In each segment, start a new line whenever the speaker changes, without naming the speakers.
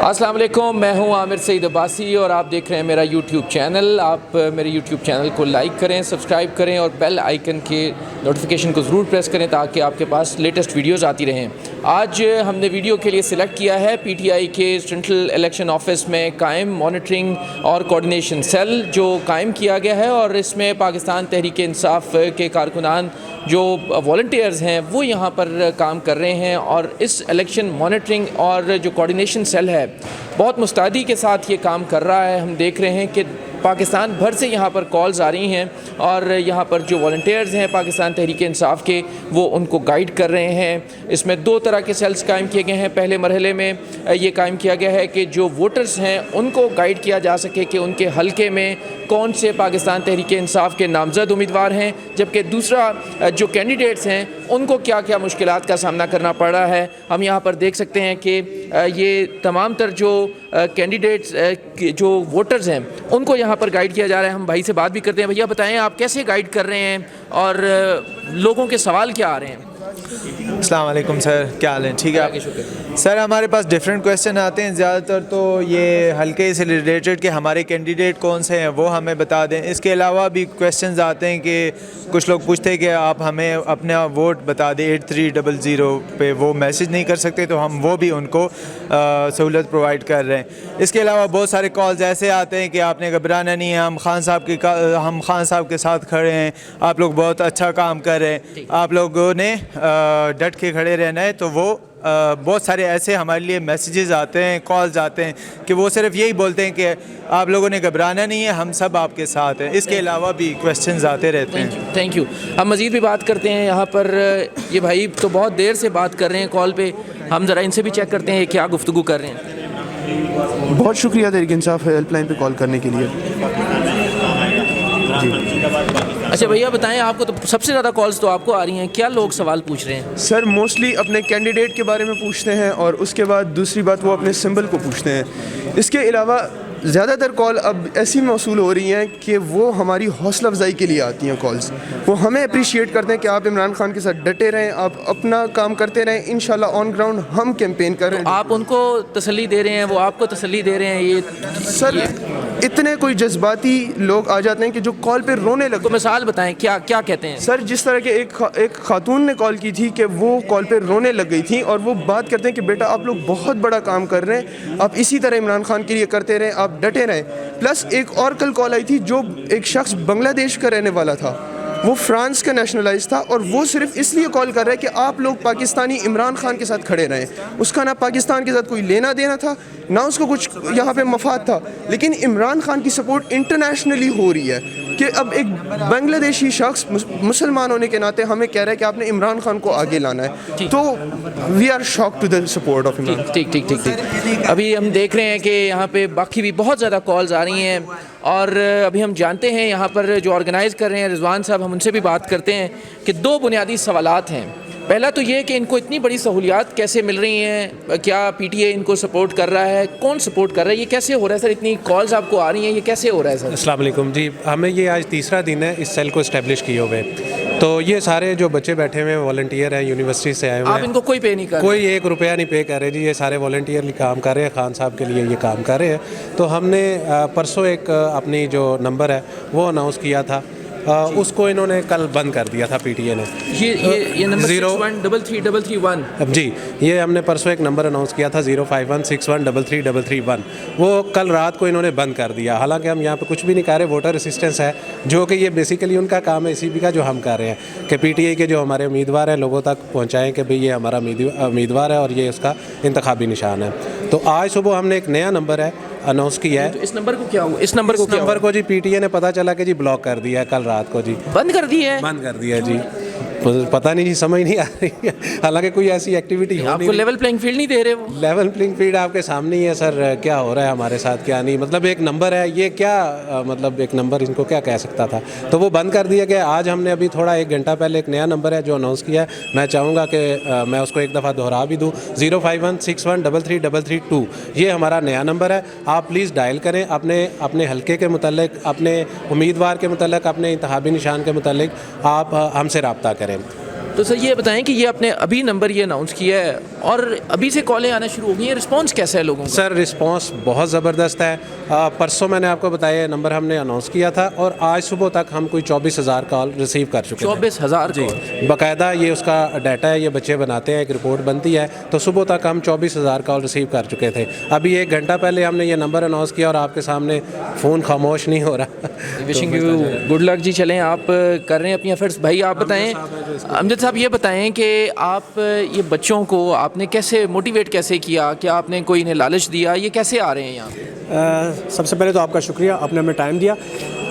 السلام علیکم، میں ہوں عامر سعید عباسی اور آپ دیکھ رہے ہیں میرا یوٹیوب چینل. آپ میرے یوٹیوب چینل کو لائک کریں، سبسکرائب کریں اور بیل آئیکن کے نوٹیفیکیشن کو ضرور پریس کریں تاکہ آپ کے پاس لیٹسٹ ویڈیوز آتی رہیں. آج ہم نے ویڈیو کے لیے سلیکٹ کیا ہے پی ٹی آئی کے سینٹرل الیکشن آفس میں قائم مانیٹرنگ اور کوارڈینیشن سیل جو قائم کیا گیا ہے، اور اس میں پاکستان تحریک انصاف کے کارکنان جو والنٹیئرز ہیں وہ یہاں پر کام کر رہے ہیں. اور اس الیکشن مانیٹرنگ اور جو کوارڈینیشن سیل ہے بہت مستعدی کے ساتھ یہ کام کر رہا ہے. ہم دیکھ رہے ہیں کہ پاکستان بھر سے یہاں پر کالز آ رہی ہیں اور یہاں پر جو والنٹیئرز ہیں پاکستان تحریک انصاف کے وہ ان کو گائیڈ کر رہے ہیں. اس میں دو طرح کے سیلز قائم کیے گئے ہیں. پہلے مرحلے میں یہ قائم کیا گیا ہے کہ جو ووٹرز ہیں ان کو گائیڈ کیا جا سکے کہ ان کے حلقے میں کون سے پاکستان تحریک انصاف کے نامزد امیدوار ہیں، جبکہ دوسرا جو کینڈیڈیٹس ہیں ان کو کیا کیا مشکلات کا سامنا کرنا پڑ رہا ہے. ہم یہاں پر دیکھ سکتے ہیں کہ یہ تمام تر جو کینڈیڈیٹس جو ووٹرز ہیں ان کو یہاں پر گائیڈ کیا جا رہا ہے. ہم بھائی سے بات بھی کرتے ہیں. بھیا بتائیں آپ کیسے گائیڈ کر رہے ہیں اور لوگوں کے سوال کیا آ رہے ہیں؟
السلام علیکم سر، کیا حال ہے؟ ٹھیک ہے سر. ہمارے پاس ڈفرینٹ کویشچن آتے ہیں، زیادہ تر تو یہ حلقے سے ریلیٹڈ کہ ہمارے کینڈیڈیٹ کون سے ہیں وہ ہمیں بتا دیں. اس کے علاوہ بھی کویشچنز آتے ہیں کہ کچھ لوگ پوچھتے ہیں کہ آپ ہمیں اپنا ووٹ بتا دیں 8300 پہ، وہ میسیج نہیں کر سکتے تو ہم وہ بھی ان کو سہولت پرووائڈ کر رہے ہیں. اس کے علاوہ بہت سارے کالز ایسے آتے ہیں کہ آپ نے گھبرانا نہیں ہے، ہم خان صاحب کے ساتھ کھڑے ہیں، آپ لوگ بہت اچھا کام کر رہے ہیں، آپ لوگوں نے ڈٹ کے کھڑے رہنا ہے. تو وہ بہت سارے ایسے ہمارے لیے میسیجز آتے ہیں، کالز آتے ہیں کہ وہ صرف یہی بولتے ہیں کہ آپ لوگوں نے گھبرانا نہیں ہے، ہم سب آپ کے ساتھ ہیں. اس کے علاوہ بھی کویشچنز آتے رہتے ہیں.
Thank you. ہم مزید بھی بات کرتے ہیں. یہاں پر یہ بھائی تو بہت دیر سے بات کر رہے ہیں کال پہ، ہم ذرا ان سے بھی چیک کرتے ہیں کیا گفتگو کر رہے ہیں.
بہت شکریہ تحریک انصاف ہیلپ لائن پہ کال کرنے کے لیے. جی
اچھا بھیا بتائیں، آپ کو تو سب سے زیادہ کالز تو آپ کو آ رہی ہیں، کیا لوگ سوال پوچھ رہے ہیں؟
سر موسٹلی اپنے کینڈیڈیٹ کے بارے میں پوچھتے ہیں اور اس کے بعد دوسری بات وہ اپنے سمبل کو پوچھتے ہیں. اس کے علاوہ زیادہ تر کال اب ایسی موصول ہو رہی ہیں کہ وہ ہماری حوصلہ افزائی کے لیے آتی ہیں کالز. وہ ہمیں اپریشیٹ کرتے ہیں کہ آپ عمران خان کے ساتھ ڈٹے رہیں، آپ اپنا کام کرتے رہیں، انشاءاللہ آن گراؤنڈ ہم کیمپین کر رہے ہیں.
آپ ان کو تسلی دے رہے ہیں، وہ آپ کو تسلی دے رہے ہیں. یہ
سر اتنے کوئی جذباتی لوگ آ جاتے ہیں کہ جو کال پہ رونے لگتے ہیں.
مثال بتائیں کیا کہتے ہیں؟
سر جس طرح کے ایک خاتون نے کال کی تھی کہ وہ کال پہ رونے لگ گئی تھی اور وہ بات کرتے ہیں کہ بیٹا آپ لوگ بہت بڑا کام کر رہے ہیں، آپ اسی طرح عمران خان کے لیے کرتے رہیں، آپ ڈٹے رہیں. پلس ایک اور کل کال آئی تھی جو ایک شخص بنگلہ دیش کا رہنے والا تھا، وہ فرانس کا نیشنلائز تھا اور وہ صرف اس لیے کال کر رہا ہے کہ آپ لوگ پاکستانی عمران خان کے ساتھ کھڑے رہیں. اس کا نہ پاکستان کے ساتھ کوئی لینا دینا تھا، نہ اس کو کچھ یہاں پہ مفاد تھا، لیکن عمران خان کی سپورٹ انٹرنیشنلی ہو رہی ہے کہ اب ایک بنگلہ دیشی شخص مسلمان ہونے کے ناطے ہمیں کہہ رہا ہے کہ آپ نے عمران خان کو آگے لانا ہے. تو we are shock to the support of Imran.
ٹھیک. ابھی ہم دیکھ رہے ہیں کہ یہاں پہ باقی بھی بہت زیادہ کالز آ رہی ہیں اور ابھی ہم جانتے ہیں یہاں پر جو آرگنائز کر رہے ہیں رضوان صاحب، ہم ان سے بھی بات کرتے ہیں کہ دو بنیادی سوالات ہیں. پہلا تو یہ کہ ان کو اتنی بڑی سہولیات کیسے مل رہی ہیں، کیا پی ٹی اے ان کو سپورٹ کر رہا ہے، کون سپورٹ کر رہا ہے، یہ کیسے ہو رہا ہے سر؟ اتنی کالز آپ کو آ رہی ہیں، یہ کیسے ہو رہا ہے سر؟
السلام علیکم. جی ہمیں یہ آج تیسرا دن ہے اس سیل کو اسٹیبلش کیے ہوئے. تو یہ سارے جو بچے بیٹھے ہوئے ہیں والنٹیئر ہیں، یونیورسٹی سے آئے ہوئے ہیں.
آپ ان کو کوئی پے نہیں کر رہے؟
کوئی 1 روپیہ نہیں پے کر رہے جی. یہ سارے والنٹیئر کام کر رہے ہیں، خان صاحب کے لیے یہ کام کر رہے ہیں. تو ہم نے پرسوں ایک اپنی جو نمبر ہے وہ اناؤنس کیا تھا، اس کو انہوں نے کل بند کر دیا تھا پی ٹی اے نے.
یہ نمبر 61333331.
جی یہ ہم نے پرسوں ایک نمبر اناؤنس کیا تھا 0516133331. وہ کل رات کو انہوں نے بند کر دیا. حالانکہ ہم یہاں پہ کچھ بھی نہیں کر رہے، ووٹر اسسٹنس ہے جو کہ یہ بیسیکلی ان کا کام ہے اسی بھی کا جو ہم کر رہے ہیں کہ پی ٹی اے کے جو ہمارے امیدوار ہیں لوگوں تک پہنچائیں کہ بھئی یہ ہمارا امیدوار ہے اور یہ اس کا انتخابی نشان ہے. تو آج صبح ہم نے ایک نیا نمبر ہے اناؤنس کیا ہے.
اس نمبر کو کیا ہوا؟ اس نمبر
کو جی پی ٹی اے نے پتہ چلا کہ جی بلاک کر دیا ہے کل رات کو. جی
بند کر دیا ہے
جی. پتہ نہیں جی، سمجھ نہیں آ رہی ہے. حالانکہ کوئی ایسی ایکٹیویٹی
آپ کو لیول پلینگ فیلڈ نہیں دے رہے. وہ
لیول پلینگ فیلڈ آپ کے سامنے ہی ہے سر. کیا ہو رہا ہے ہمارے ساتھ کیا نہیں، مطلب ایک نمبر ہے یہ، کیا مطلب ایک نمبر ان کو کیا کہہ سکتا تھا. تو وہ بند کر دیا کہ آج ہم نے ابھی تھوڑا 1 گھنٹہ پہلے ایک نیا نمبر ہے جو اناؤنس کیا ہے. میں چاہوں گا کہ میں اس کو ایک دفعہ دہرا بھی دوں. 0516133332 یہ ہمارا نیا نمبر ہے. آپ پلیز ڈائل کریں، اپنے حلقے کے متعلق، اپنے امیدوار کے متعلق، اپنے انتخابی نشان کے متعلق آپ ہم سے رابطہ کریں.
تو سر یہ بتائیں کہ یہ آپ نے ابھی نمبر یہ اناؤنس کیا ہے اور ابھی سے کالیں آنا شروع ہو گئی ہیں, رسپانس کیسا ہے لوگوں کا؟
سر رسپانس بہت زبردست ہے. پرسوں میں نے آپ کو بتایا یہ نمبر ہم نے اناؤنس کیا تھا اور آج صبح تک ہم کوئی 24,000 کال ریسیو کر چکے ہیں.
24,000
جی, باقاعدہ یہ اس کا ڈیٹا ہے, یہ بچے بناتے ہیں, ایک رپورٹ بنتی ہے, تو صبح تک ہم 24,000 کال ریسیو کر چکے تھے. ابھی 1 گھنٹہ پہلے ہم نے یہ نمبر اناؤنس کیا اور آپ کے سامنے فون خاموش نہیں ہو رہا.
وشنگ یو گڈ لک جی. چلیں آپ کر رہے ہیں اپنی ایفرٹس. بھائی آپ بتائیں, امجد صاحب یہ بتائیں کہ آپ یہ بچوں کو آپ نے کیسے موٹیویٹ کیسے کیا, کیا آپ نے کوئی انہیں لالچ دیا, یہ کیسے آ رہے ہیں یہاں پہ؟
سب سے پہلے تو آپ کا شکریہ, آپ نے ہمیں ٹائم دیا.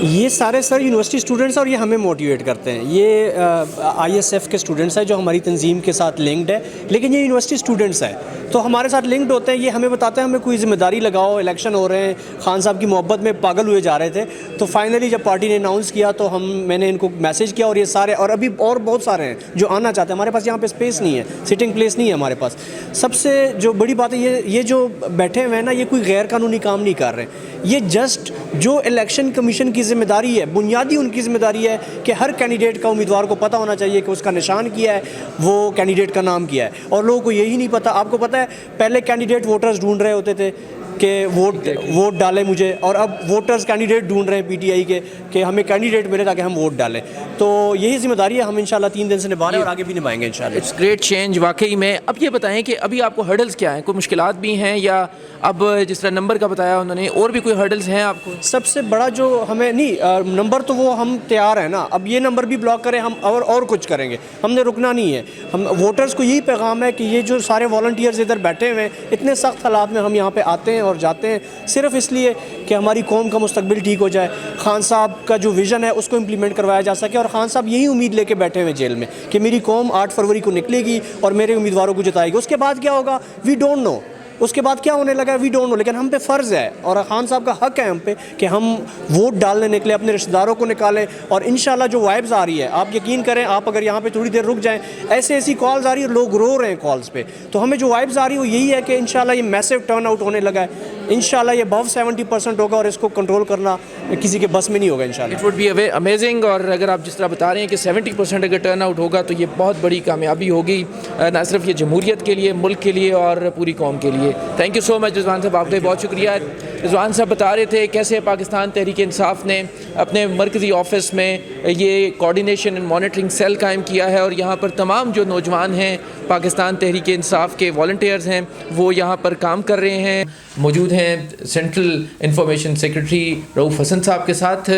یہ سارے سر یونیورسٹی اسٹوڈنٹس اور یہ ہمیں موٹیویٹ کرتے ہیں. یہ آئی ایس ایف کے اسٹوڈنٹس ہیں جو ہماری تنظیم کے ساتھ لنکڈ ہے, لیکن یہ یونیورسٹی اسٹوڈنٹس ہیں تو ہمارے ساتھ لنکڈ ہوتے ہیں. یہ ہمیں بتاتے ہیں ہمیں کوئی ذمہ داری لگاؤ, الیکشن ہو رہے ہیں, خان صاحب کی محبت میں پاگل ہوئے جا رہے تھے. تو فائنلی جب پارٹی نے اناؤنس کیا تو میں نے ان کو میسیج کیا, اور یہ سارے اور ابھی اور بہت سارے ہیں جو آنا چاہتے ہیں. ہمارے پاس یہاں پہ اسپیس نہیں ہے, سٹنگ پلیس نہیں ہے ہمارے پاس. سب سے جو بڑی بات ہے یہ جو بیٹھے ہوئے ہیں نا, یہ کوئی غیر قانونی کام نہیں کر رہے. یہ جسٹ جو الیکشن کمیشن کی ذمہ داری ہے, بنیادی ان کی ذمہ داری ہے کہ ہر کینڈیڈیٹ کا امیدوار کو پتہ ہونا چاہیے کہ اس کا نشان کیا ہے, وہ کینڈیڈیٹ کا نام کیا ہے. اور لوگوں کو یہی نہیں پتہ. آپ کو پتہ ہے پہلے کینڈیڈیٹ ووٹرز ڈھونڈ رہے ہوتے تھے کہ ووٹ ڈالیں مجھے, اور اب ووٹرز کینڈیڈیٹ ڈھونڈ رہے ہیں پی ٹی آئی کے کہ ہمیں کینڈیڈیٹ ملے تاکہ ہم ووٹ ڈالیں. تو یہی ذمہ داری ہے, ہم انشاءاللہ 3 دن سے نبھا رہے ہیں اور آگے بھی نبھائیں گے انشاءاللہ.
اٹس گریٹ چینج واقعی میں. اب یہ بتائیں کہ ابھی آپ کو ہرڈلز کیا ہیں, کوئی مشکلات بھی ہیں, یا اب جس طرح نمبر کا بتایا انہوں نے اور بھی کوئی ہرڈلز ہیں آپ کو؟
سب سے بڑا جو ہمیں نہیں, نمبر تو وہ ہم تیار ہیں نا, اب یہ نمبر بھی بلاک کریں ہم اور کچھ کریں گے, ہم نے رکنا نہیں ہے. ہم ووٹرز کو یہی پیغام ہے کہ یہ جو سارے والنٹیئرز ادھر بیٹھے ہوئے ہیں, اتنے سخت حالات میں ہم یہاں پہ آتے ہیں اور جاتے ہیں صرف اس لیے کہ ہماری قوم کا مستقبل ٹھیک ہو جائے, خان صاحب کا جو ویژن ہے اس کو امپلیمنٹ کروایا جا سکے. اور خان صاحب یہی امید لے کے بیٹھے ہوئے جیل میں کہ میری قوم 8 فروری کو نکلے گی اور میرے امیدواروں کو جتائے گی. اس کے بعد کیا ہوگا وی ڈونٹ نو, اس کے بعد کیا ہونے لگا وی ڈونٹ نو, لیکن ہم پہ فرض ہے اور خان صاحب کا حق ہے ہم پہ کہ ہم ووٹ ڈالنے نکلے, اپنے رشتہ داروں کو نکالیں. اور انشاءاللہ جو وائبز آ رہی ہے, آپ یقین کریں, آپ اگر یہاں پہ تھوڑی دیر رک جائیں, ایسی کالز آ رہی ہے, لوگ رو رہے ہیں کالز پہ. تو ہمیں جو وائبز آ رہی ہے وہ یہی ہے کہ انشاءاللہ یہ میسو ٹرن آؤٹ ہونے لگا ہے. انشاءاللہ یہ above 70% ہوگا اور اس کو کنٹرول کرنا کسی کے بس میں نہیں ہوگا انشاءاللہ.
It would be amazing. اور اگر آپ جس طرح بتا رہے ہیں کہ 70% اگر ٹرن آؤٹ ہوگا تو یہ بہت بڑی کامیابی ہوگی, نہ صرف یہ جمہوریت کے لیے, ملک کے لیے اور پوری قوم کے لیے. تھینک یو سو مچ رضوان صاحب, آپ کا بہت شکریہ. رضوان صاحب بتا رہے تھے کیسے پاکستان تحریک انصاف نے اپنے مرکزی آفس میں یہ کوارڈینیشن اینڈ مانیٹرنگ سیل قائم کیا ہے, اور یہاں پر تمام جو نوجوان ہیں پاکستان تحریک انصاف کے والنٹیئرز ہیں وہ یہاں پر کام کر رہے ہیں. موجود ہیں سینٹرل انفارمیشن سیکرٹری رؤوف حسن صاحب کے ساتھ.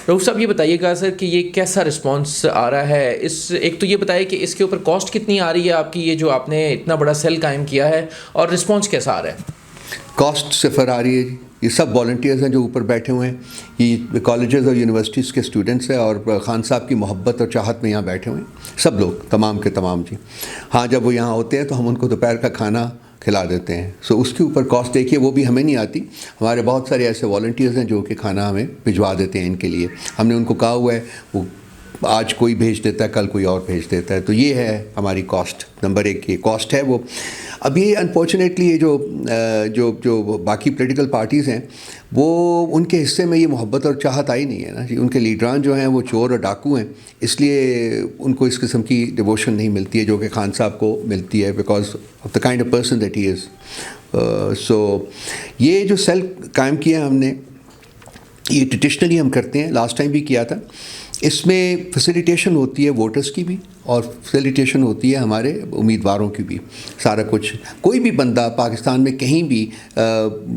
رؤوف صاحب یہ بتائیے گا سر کہ یہ کیسا رسپانس آ رہا ہے, ایک تو یہ بتائیے کہ اس کے اوپر کاسٹ کتنی آ رہی ہے آپ کی, یہ جو آپ نے اتنا بڑا سیل قائم کیا ہے, اور رسپانس کیسا آ رہا ہے؟
کاسٹ صفر آ رہی ہے جی. یہ سب والنٹیئرز ہیں جو اوپر بیٹھے ہوئے ہیں, یہ کالجز اور یونیورسٹیز کے اسٹوڈنٹس ہیں, اور خان صاحب کی محبت اور چاہت میں یہاں بیٹھے ہوئے ہیں سب لوگ, تمام کے تمام جی. ہاں جب وہ یہاں ہوتے ہیں تو ہم ان کو دوپہر کا کھانا کھلا دیتے ہیں. سو اس کے اوپر کاسٹ دیکھیے وہ بھی ہمیں نہیں آتی, ہمارے بہت سارے ایسے والنٹیئرز ہیں جو کہ کھانا ہمیں بھجوا دیتے ہیں ان کے لیے. ہم نے ان کو کہا ہوا ہے وہ آج کوئی بھیج دیتا ہے, کل کوئی اور بھیج دیتا ہے. تو یہ ہے ہماری کاسٹ, نمبر 1 یہ کاسٹ ہے وہ. اب یہ انفارچونیٹلی یہ جو باقی پولیٹیکل پارٹیز ہیں وہ ان کے حصے میں یہ محبت اور چاہت آئی نہیں ہے نا جی. ان کے لیڈران جو ہیں وہ چور اور ڈاکو ہیں, اس لیے ان کو اس قسم کی ڈیووشن نہیں ملتی ہے جو کہ خان صاحب کو ملتی ہے, because of the kind of person that he is. So یہ جو سیل قائم کیا ہے ہم نے, یہ ٹریڈیشنلی ہم کرتے ہیں, لاسٹ ٹائم بھی کیا تھا. اس میں فیسیلیٹیشن ہوتی ہے ووٹرز کی بھی اور فیسیلیٹیشن ہوتی ہے ہمارے امیدواروں کی بھی. سارا کچھ, کوئی بھی بندہ پاکستان میں کہیں بھی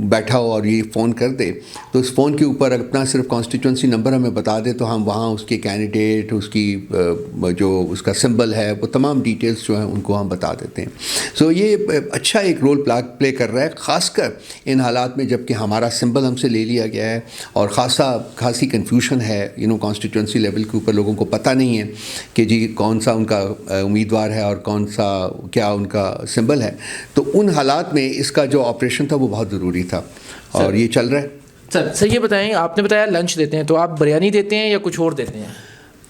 بیٹھا ہو اور یہ فون کر دے تو اس فون کے اوپر اپنا صرف کانسٹیٹوئنسی نمبر ہمیں بتا دے تو ہم وہاں اس کے کینڈیڈیٹ, اس کی جو اس کا سمبل ہے, وہ تمام ڈیٹیلز جو ہیں ان کو ہم بتا دیتے ہیں. سو یہ اچھا ایک رول پلے کر رہا ہے, خاص کر ان حالات میں جب کہ ہمارا سمبل ہم سے لے لیا گیا ہے اور خاصی کنفیوژن ہے کانسٹیٹوئنسی لیول کے اوپر. لوگوں کو پتہ نہیں ہے کہ جی کون سا ان کا امیدوار ہے اور کون سا کیا ان کا سمبل ہے. تو ان حالات میں اس کا جو آپریشن تھا وہ بہت ضروری تھا اور یہ چل رہا ہے.
سر یہ بتائیں, آپ نے بتایا لنچ دیتے ہیں, تو آپ بریانی دیتے ہیں یا کچھ اور دیتے ہیں؟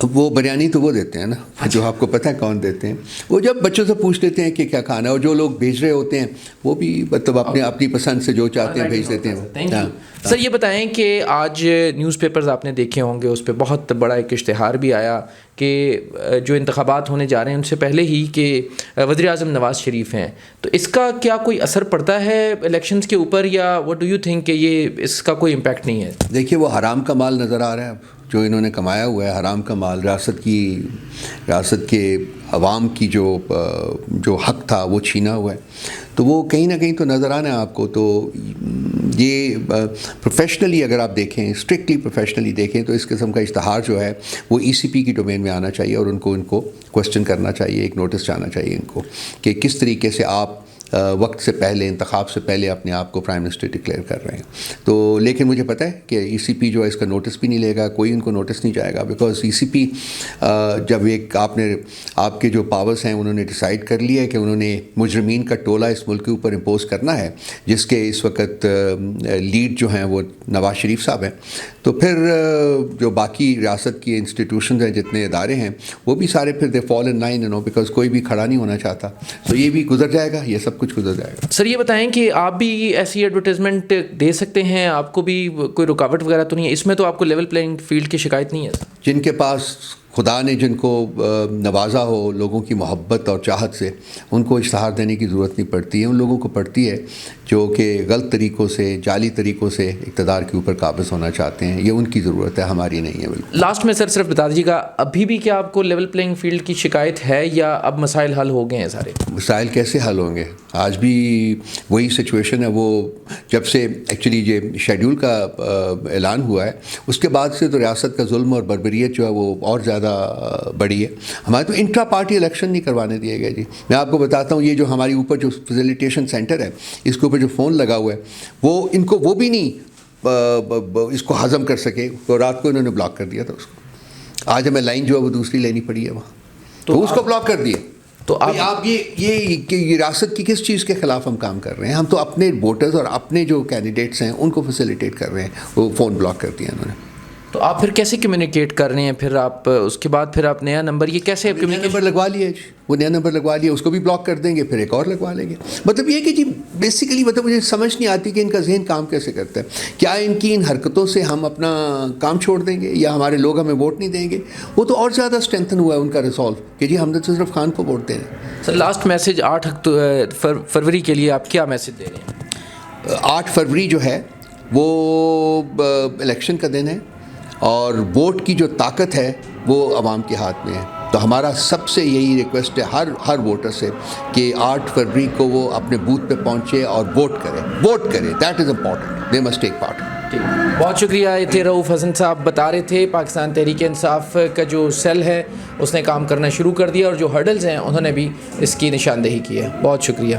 وہ بریانی تو وہ دیتے ہیں نا جو آپ کو پتہ ہے کون دیتے ہیں. وہ جب بچوں سے پوچھ لیتے ہیں کہ کیا کھانا ہے, اور جو لوگ بھیج رہے ہوتے ہیں وہ بھی مطلب اپنی پسند سے جو چاہتے ہیں بھیج دیتے ہیں.
سر یہ بتائیں کہ آج نیوز پیپرز آپ نے دیکھے ہوں گے, اس پہ بہت بڑا ایک اشتہار بھی آیا کہ جو انتخابات ہونے جا رہے ہیں ان سے پہلے ہی کہ وزیر اعظم نواز شریف ہیں, تو اس کا کیا کوئی اثر پڑتا ہے الیکشنز کے اوپر, یا واٹ ڈو یو تھنک کہ یہ اس کا کوئی امپیکٹ نہیں ہے؟
دیکھیے وہ حرام کا مال نظر آ رہا ہے اب جو انہوں نے کمایا ہوا ہے, حرام کا مال. ریاست کے عوام کی جو حق تھا وہ چھینا ہوا ہے, تو وہ کہیں نہ کہیں تو نظر آنا ہے آپ کو. تو یہ پروفیشنلی اگر آپ دیکھیں, اسٹرکٹلی پروفیشنلی دیکھیں, تو اس قسم کا اشتہار جو ہے وہ ای سی پی کی ڈومین میں آنا چاہیے, اور ان کو کوشچن کرنا چاہیے, ایک نوٹس جانا چاہیے ان کو کہ کس طریقے سے آپ وقت سے پہلے, انتخاب سے پہلے اپنے آپ کو پرائم منسٹر ڈکلیئر کر رہے ہیں. تو لیکن مجھے پتہ ہے کہ ای سی پی جو ہے اس کا نوٹس بھی نہیں لے گا, کوئی ان کو نوٹس نہیں جائے گا, بیکاز ای سی پی جب ایک آپ کے جو پاورز ہیں انہوں نے ڈیسائیڈ کر لیا ہے کہ انہوں نے مجرمین کا ٹولہ اس ملک کے اوپر امپوز کرنا ہے, جس کے اس وقت لیڈ جو ہیں وہ نواز شریف صاحب ہیں, تو پھر جو باقی ریاست کی انسٹیٹیوشنز ہیں, جتنے ادارے ہیں, وہ بھی سارے پھر دے فال ان لائن, بیکاز کوئی بھی کھڑا نہیں ہونا چاہتا. تو یہ بھی گزر جائے گا, یہ سب کچھ گزر جائے گا.
سر یہ بتائیں کہ آپ بھی ایسی ایڈورٹیزمنٹ دے سکتے ہیں, آپ کو بھی کوئی رکاوٹ وغیرہ تو نہیں ہے اس میں؟ تو آپ کو لیول پلینگ فیلڈ کی شکایت نہیں ہے؟
جن کے پاس خدا نے جن کو نوازا ہو لوگوں کی محبت اور چاہت سے, ان کو اشتہار دینے کی ضرورت نہیں پڑتی ہے. ان لوگوں کو پڑتی ہے جو کہ غلط طریقوں سے, جعلی طریقوں سے اقتدار کے اوپر قابض ہونا چاہتے ہیں. یہ ان کی ضرورت ہے, ہماری نہیں ہے. بالکل.
لاسٹ میں سر صرف بتا دیجیے گا, ابھی بھی کیا آپ کو لیول پلینگ فیلڈ کی شکایت ہے, یا اب مسائل حل ہو گئے ہیں سارے؟
مسائل کیسے حل ہوں گے, آج بھی وہی سچویشن ہے. وہ جب سے ایکچولی یہ شیڈیول کا اعلان ہوا ہے, اس کے بعد سے تو ریاست کا ظلم اور بربریت جو ہے وہ اور زیادہ بڑی ہے. ہمارے تو انٹرا پارٹی الیکشن نہیں کروانے دیے گئے جی. میں آپ کو بتاتا ہوں, یہ جو ہماری اوپر جو فیسیلیٹیشن سینٹر ہے, اس کے اوپر جو فون لگا ہوا ہے, وہ ان کو وہ بھی نہیں اس کو ہضم کر سکے, تو رات کو انہوں نے بلاک کر دیا تھا اس کو. آج ہمیں لائن جو ہے وہ دوسری لینی پڑی ہے وہاں, تو اس کو بلاک کر دیا. تو آپ یہ ریاست کی کس چیز کے خلاف ہم کام کر رہے ہیں؟ ہم تو اپنے ووٹرز اور اپنے جو کینڈیڈیٹس ہیں ان کو فیسیلیٹیٹ کر رہے ہیں. وہ فون بلاک کر دیا انہوں نے.
تو آپ پھر کیسے کمیونیکیٹ کر رہے ہیں پھر آپ اس کے بعد پھر آپ نیا نمبر, یہ کیسے
نیا نمبر لگوا لیا جی, وہ نیا نمبر لگوا لیا, اس کو بھی بلاک کر دیں گے, پھر ایک اور لگوا لیں گے. مطلب یہ کہ جی بیسیکلی مطلب مجھے سمجھ نہیں آتی کہ ان کا ذہن کام کیسے کرتا ہے. کیا ان کی ان حرکتوں سے ہم اپنا کام چھوڑ دیں گے, یا ہمارے لوگ ہمیں ووٹ نہیں دیں گے؟ وہ تو اور زیادہ اسٹرینتھن ہوا ہے ان کا ریزالو کہ جی ہم تو صرف خان کو ووٹ دیں.
سر لاسٹ میسج 8 فروری کے لیے آپ کیا میسج دے رہے ہیں؟
8 فروری جو ہے وہ الیکشن کا دن ہے, اور ووٹ کی جو طاقت ہے وہ عوام کے ہاتھ میں ہے. تو ہمارا سب سے یہی ریکویسٹ ہے ہر ووٹر سے کہ 8 فروری کو وہ اپنے بوتھ پہ پہنچے اور ووٹ کرے. That is important, they must take part.
بہت شکریہ. یہ تھے رؤوف حسن صاحب, بتا رہے تھے پاکستان تحریک انصاف کا جو سیل ہے اس نے کام کرنا شروع کر دیا, اور جو ہرڈلز ہیں انہوں نے بھی اس کی نشاندہی کی ہے. بہت شکریہ.